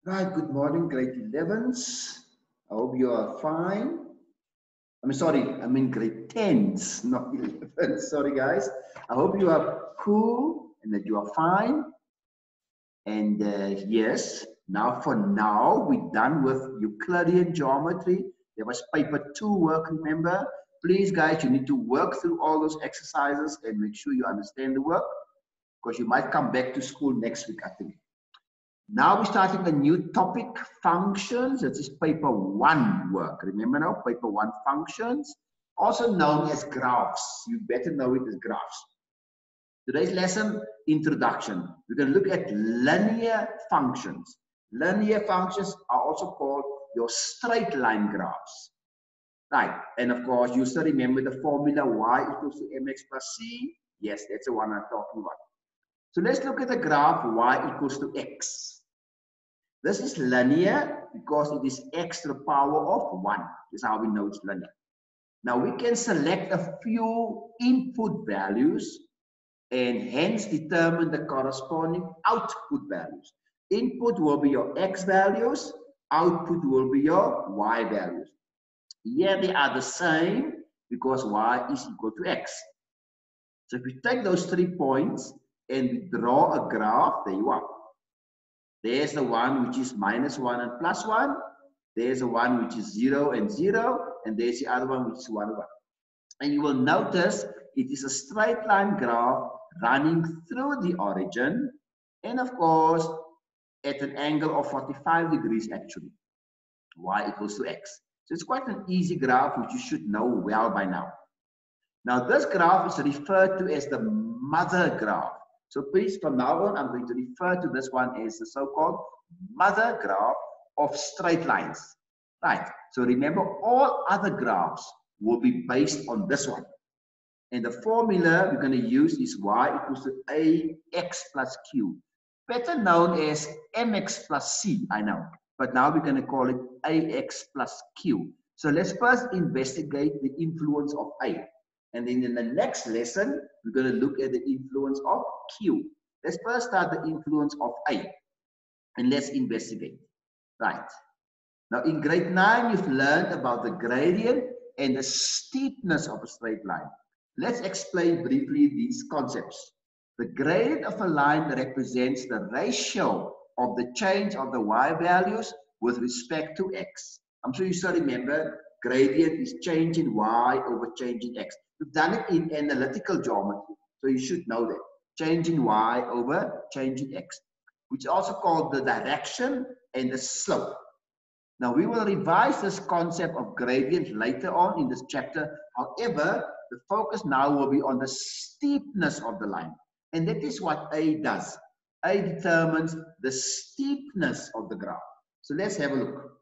Right, good morning, grade 11s. I hope you are fine. I mean grade 10s, not 11s. Sorry, guys. I hope you are cool and that you are fine. And yes, for now, we're done with Euclidean geometry. There was paper 2 work, remember? Please, guys, you need to work through all those exercises and make sure you understand the work because you might come back to school next week, I think. Now we're starting a new topic, functions. This is paper 1 work. Remember now, paper 1 functions, also known as graphs. You better know it as graphs. Today's lesson, introduction. We're going to look at linear functions. Linear functions are also called your straight line graphs. Right, and of course, you still remember the formula y equals to mx plus c. Yes, that's the one I'm talking about. So let's look at the graph y equals to x. This is linear because it is x to the power of 1. This is how we know it's linear. Now we can select a few input values and hence determine the corresponding output values. Input will be your x values, output will be your y values. Here they are the same because y is equal to x. So if you take those 3 points and we draw a graph, there you are. There's the one which is -1 and +1. There's the one which is 0 and 0. And there's the other one which is 1 and 1. And you will notice it is a straight line graph running through the origin. And of course, at an angle of 45 degrees actually. Y equals to x. So it's quite an easy graph which you should know well by now. Now this graph is referred to as the mother graph. So please, from now on, I'm going to refer to this one as the so-called mother graph of straight lines. Right. So remember, all other graphs will be based on this one. And the formula we're going to use is y equals to ax plus q. Better known as mx plus c, I know. But now we're going to call it ax plus q. So let's first investigate the influence of a. And then in the next lesson, we're going to look at the influence of Q. Let's first start the influence of A. And let's investigate. Right. Now in grade 9, you've learned about the gradient and the steepness of a straight line. Let's explain briefly these concepts. The gradient of a line represents the ratio of the change of the y values with respect to x. I'm sure you still remember gradient is change in y over change in x. We've done it in analytical geometry, so you should know that. Change in y over change in x, which is also called the direction and the slope. Now, we will revise this concept of gradient later on in this chapter. However, the focus now will be on the steepness of the line. And that is what A does. A determines the steepness of the graph. So let's have a look.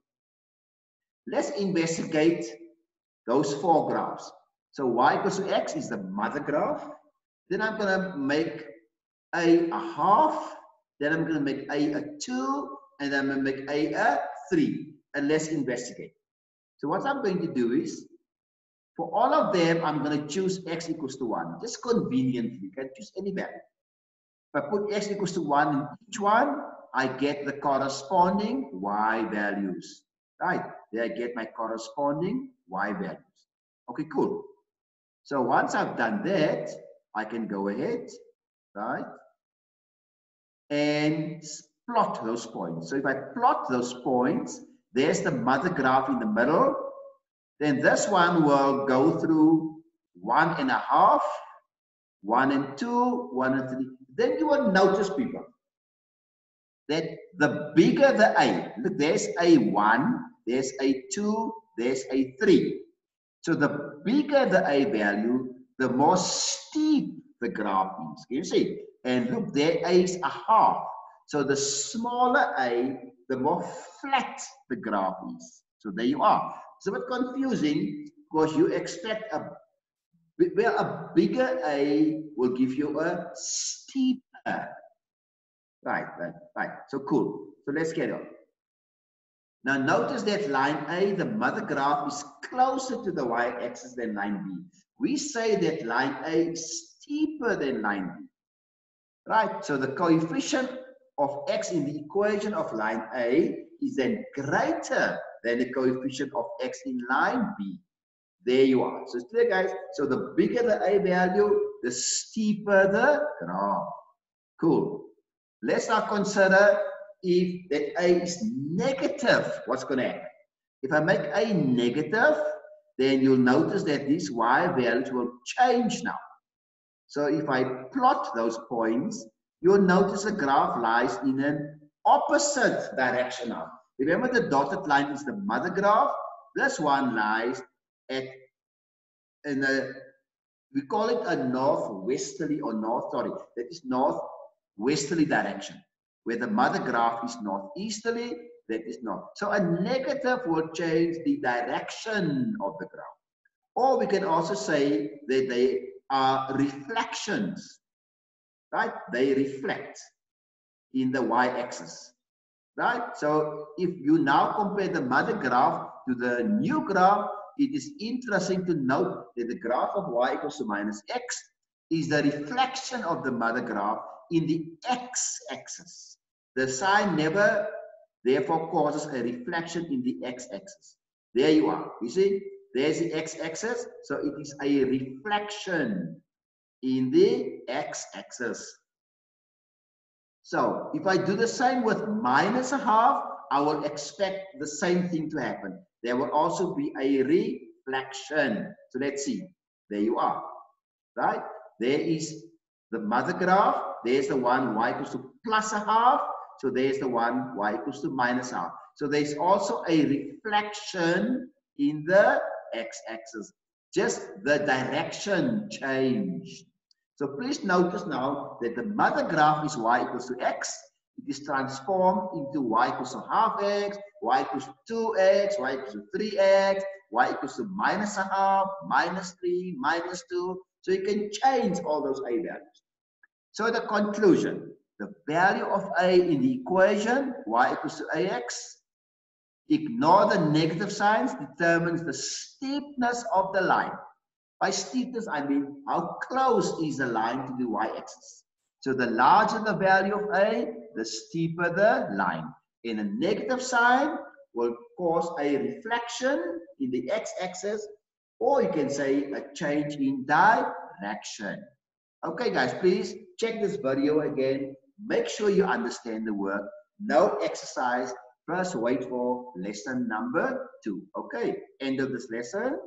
Let's investigate those 4 graphs. So y equals to x is the mother graph. Then I'm going to make a half. Then I'm going to make a 2. And then I'm going to make a 3. And let's investigate. So what I'm going to do is, for all of them, I'm going to choose x equals to 1. Just conveniently, you can choose any value. If I put x equals to 1 in each one, I get the corresponding y values. Right? There I get my corresponding y values. Okay, cool. So once I've done that, I can go ahead, right, and plot those points. So if I plot those points, there's the mother graph in the middle. Then this one will go through 1.5, 1 and 2, 1 and 3. Then you will notice, people, that the bigger the A, look, there's A1, there's A2, there's A3. So the bigger the A value, the more steep the graph is. Can you see? And look, there A is a half. So the smaller A, the more flat the graph is. So there you are. It's a bit confusing because you expect a bigger A will give you a steeper. Right. So cool. So let's get on. Now notice that line A, the mother graph, is closer to the y-axis than line B. We say that line A is steeper than line B. Right? So the coefficient of x in the equation of line A is then greater than the coefficient of x in line B. There you are. So it's clear, guys. So the bigger the A value, the steeper the graph. Cool. Let's now consider if that A is negative, what's going to happen? If I make A negative, then you'll notice that these Y values will change now. So if I plot those points, you'll notice the graph lies in an opposite direction now. Remember, the dotted line is the mother graph. This one lies at we call it a northwesterly or that is northwesterly direction, where the mother graph is northeasterly, that is north. So a negative will change the direction of the graph. Or we can also say that they are reflections, right? They reflect in the y-axis, right? So if you now compare the mother graph to the new graph, it is interesting to note that the graph of y equals to minus x is the reflection of the mother graph in the x-axis. The sign never, therefore, causes a reflection in the x-axis. There you are. You see, there's the x-axis. So it is a reflection in the x-axis. So if I do the same with minus a half, I will expect the same thing to happen. There will also be a reflection. So let's see. There you are, right? There is the mother graph. There's the one y equals to plus a half. So there's the one y equals to minus half. So there's also a reflection in the x-axis. Just the direction changed. So please notice now that the mother graph is y equals to x. It is transformed into y equals to half x, y equals to 2x, y equals to 3x, y equals to minus a half, minus 3, minus 2. So you can change all those a values. So the conclusion, the value of a in the equation, y equals to ax, ignore the negative signs, determines the steepness of the line. By steepness, I mean how close is the line to the y-axis. So the larger the value of a, the steeper the line. And a negative sign will cause a reflection in the x-axis, or you can say a change in direction. Okay, guys, please check this video again. Make sure you understand the work. No exercise. First, wait for lesson number 2. Okay, end of this lesson.